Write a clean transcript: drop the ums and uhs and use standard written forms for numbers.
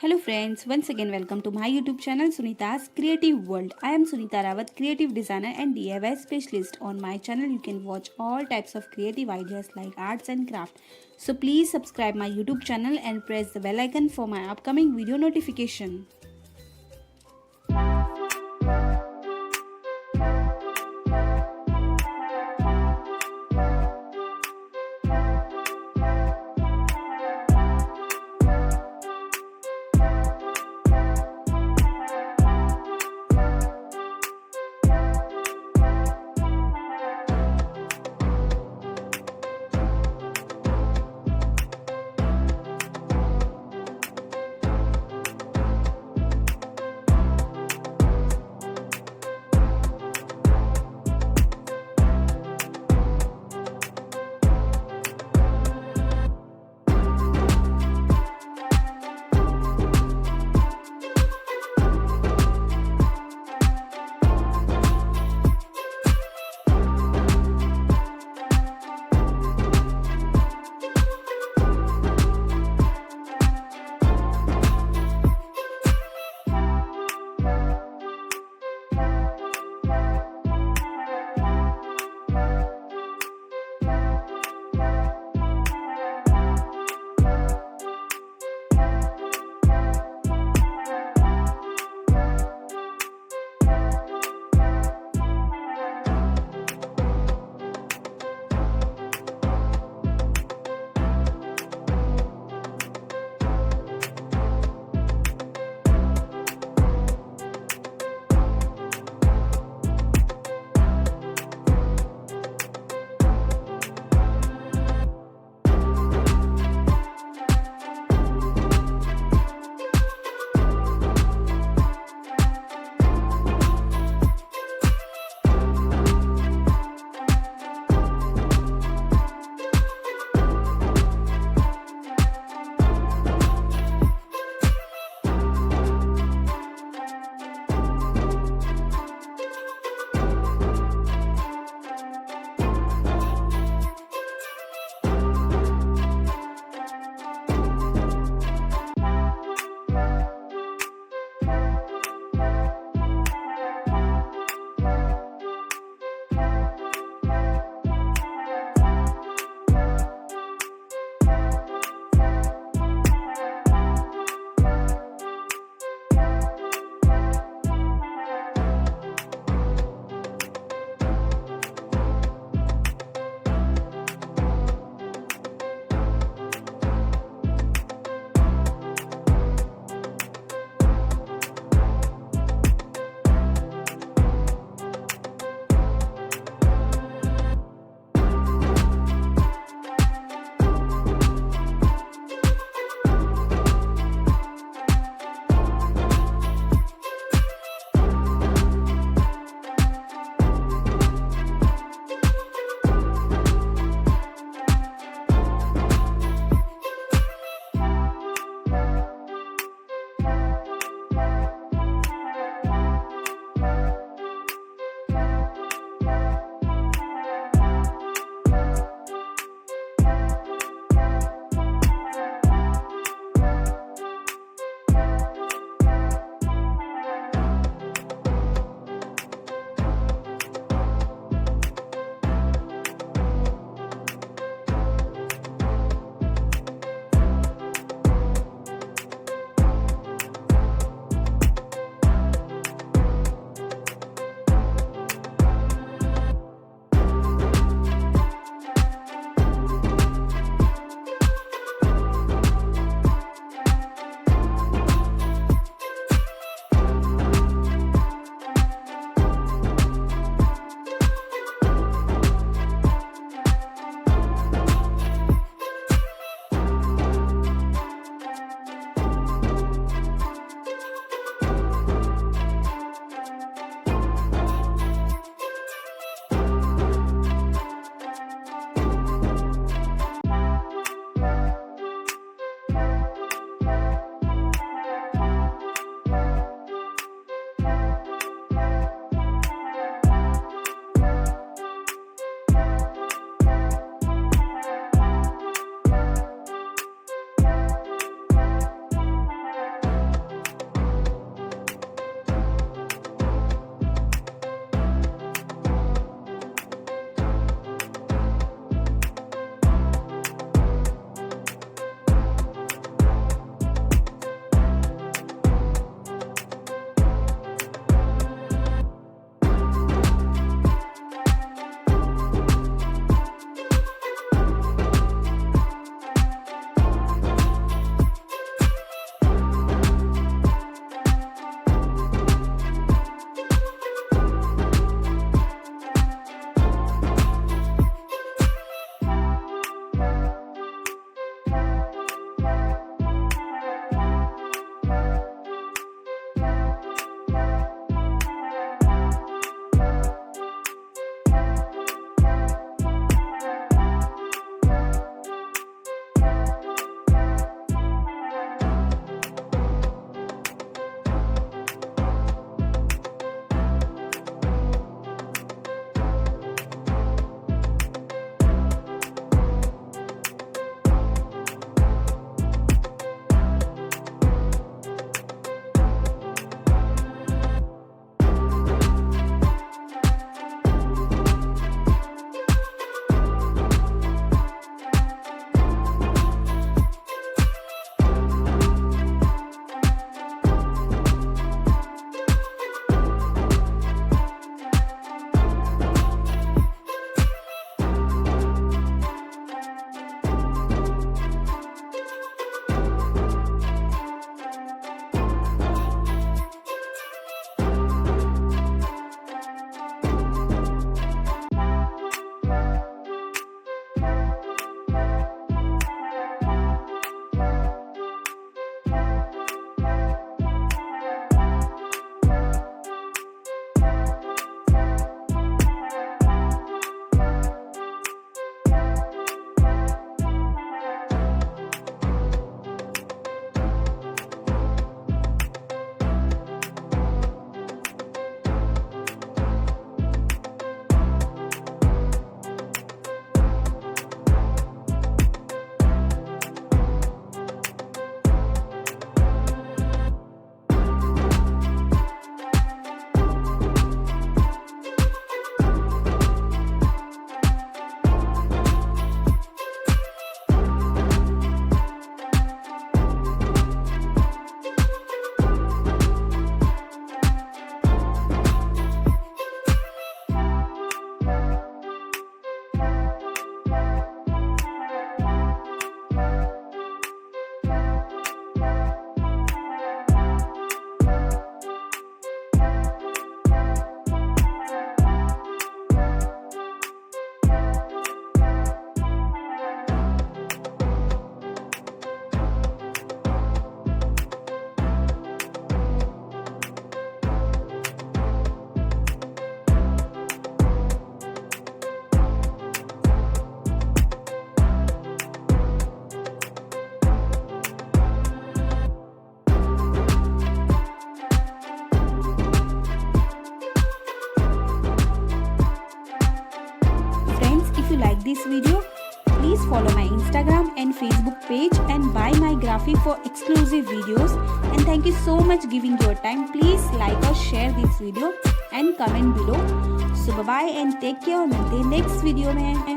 Hello friends, once again welcome to my YouTube channel Sunita's Creative World. I am Sunita Rawat, creative designer and DIY specialist. On my channel you can watch all types of creative ideas like arts and craft. So please subscribe my YouTube channel and press the bell icon for my upcoming video notification. Please follow my Instagram and Facebook page and buy my graphic for exclusive videos. And thank you so much giving your time. Please like or share this video and comment below. So bye bye and take care. मिलते हैं next video में.